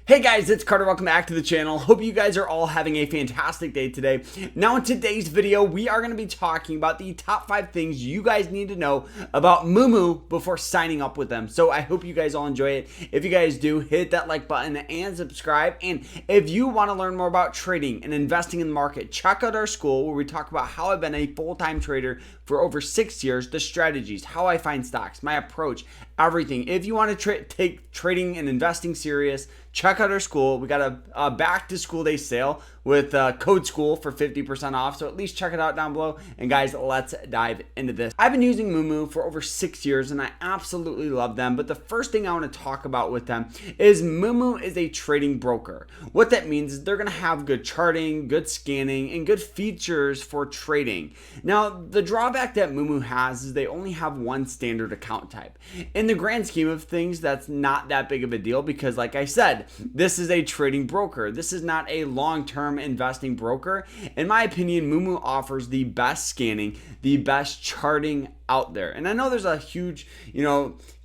Hey guys, it's Carter. Welcome back to the channel. Hope you guys are all having a fantastic day today. Now in today's video, we are going to be talking about the top 5 things you guys need to know about Moomoo before signing up with them. So I hope you guys all enjoy it. If you guys do, hit that like button and subscribe. And if you want to learn more about trading and investing in the market, check out our school where we talk about how I've been a full-time trader for over 6 years, the strategies, how I find stocks, my approach, everything. If you want to take trading and investing serious, check out our school. We got a back to school day sale with code SCHOOL for 50% off. So at least check it out down below. And guys, let's dive into this. I've been using Moomoo for over 6 years and I absolutely love them. But the first thing I want to talk about with them is Moomoo is a trading broker. What that means is they're going to have good charting, good scanning, and good features for trading. Now, the drawback that Moomoo has is they only have one standard account type. In the grand scheme of things, that's not that big of a deal because like I said, this is a trading broker. This is not a long-term investing broker. In my opinion, Moomoo offers the best scanning, the best charting out there. And I know there's a huge,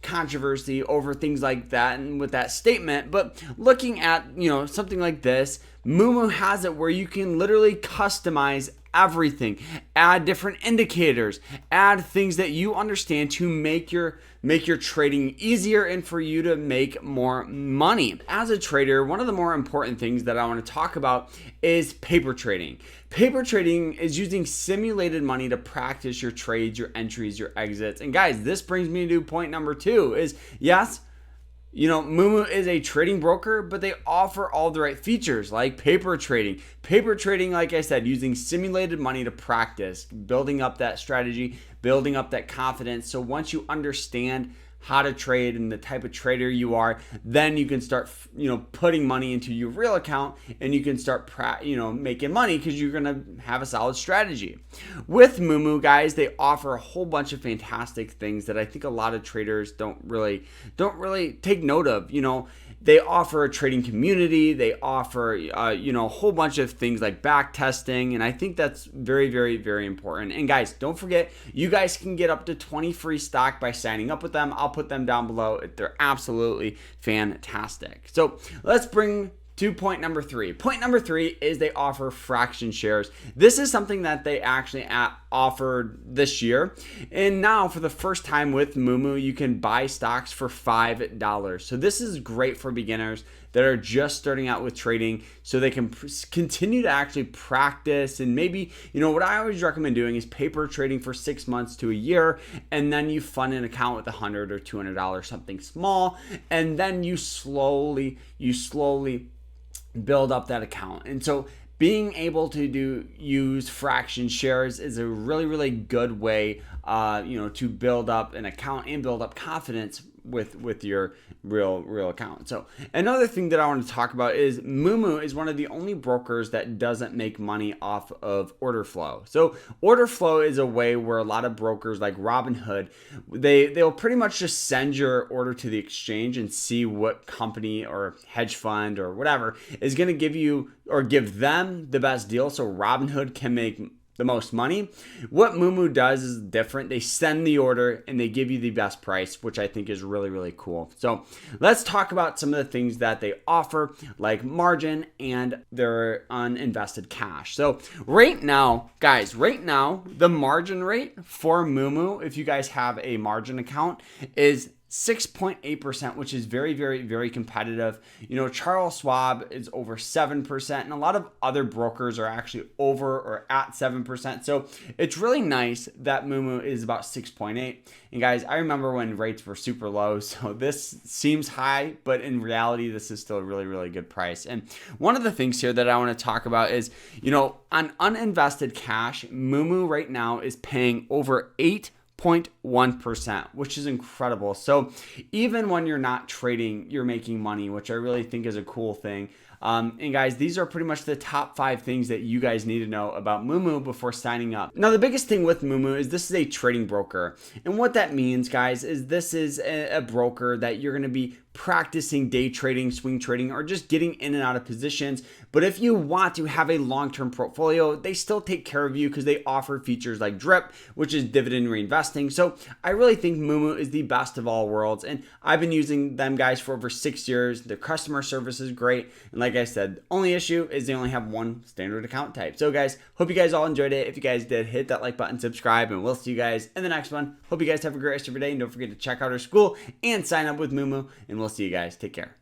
controversy over things like that and with that statement, but looking at, something like this, Moomoo has it where you can literally customize everything, add different indicators, add things that you understand to make your trading easier and for you to make more money. As a trader, one of the more important things that I want to talk about is paper trading. Paper trading is using simulated money to practice your trades, your entries, your exits. And guys, this brings me to point number 2 is yes, Moomoo is a trading broker, but they offer all the right features like paper trading. Paper trading, like I said, using simulated money to practice, building up that strategy, building up that confidence. So once you understand how to trade and the type of trader you are, then you can start, putting money into your real account and you can start, making money because you're going to have a solid strategy. With Moomoo, guys, they offer a whole bunch of fantastic things that I think a lot of traders don't really take note of. They offer a trading community. They offer, a whole bunch of things like back testing. And I think that's very, very, very important. And guys, don't forget, you guys can get up to 20 free stock by signing up with them. I'll put them down below. They're absolutely fantastic. So let's bring to point number 3. Point number 3 is they offer fraction shares. This is something that they actually offered this year. And now for the first time with Moomoo, you can buy stocks for $5. So this is great for beginners that are just starting out with trading so they can continue to actually practice. And maybe, what I always recommend doing is paper trading for 6 months to a year. And then you fund an account with $100 or $200, something small. And then you slowly build up that account. And so being able to use fraction shares is a really, really good way, to build up an account and build up confidence with your real account. So another thing that I want to talk about is Moomoo is one of the only brokers that doesn't make money off of order flow. So order flow is a way where a lot of brokers like Robinhood, they'll pretty much just send your order to the exchange and see what company or hedge fund or whatever is going to give you or give them the best deal so Robinhood can make the most money. What Moomoo does is different. They send the order and they give you the best price, which I think is really, really cool. So let's talk about some of the things that they offer, like margin and their uninvested cash. So right now, guys, the margin rate for Moomoo, if you guys have a margin account, is 6.8%, which is very, very, very competitive. Charles Schwab is over 7%, and a lot of other brokers are actually over or at 7%. So it's really nice that Moomoo is about 6.8. And guys, I remember when rates were super low, so this seems high, but in reality, this is still a really, really good price. And one of the things here that I want to talk about is, on uninvested cash, Moomoo right now is paying over 8.1%, which is incredible. So even when you're not trading, you're making money, which I really think is a cool thing. And guys, these are pretty much the top 5 things that you guys need to know about Moomoo before signing up. Now, the biggest thing with Moomoo is this is a trading broker. And what that means, guys, is this is a broker that you're going to be practicing day trading, swing trading, or just getting in and out of positions. But if you want to have a long-term portfolio, they still take care of you because they offer features like DRIP, which is dividend reinvesting. So I really think Moomoo is the best of all worlds, and I've been using them guys for over 6 years. Their customer service is great, and like I said, the only issue is they only have one standard account type. So guys, hope you guys all enjoyed it. If you guys did, hit that like button, subscribe, and we'll see you guys in the next one. Hope you guys have a great rest of your day, and don't forget to check out our school and sign up with Moomoo, and we'll see you guys. Take care.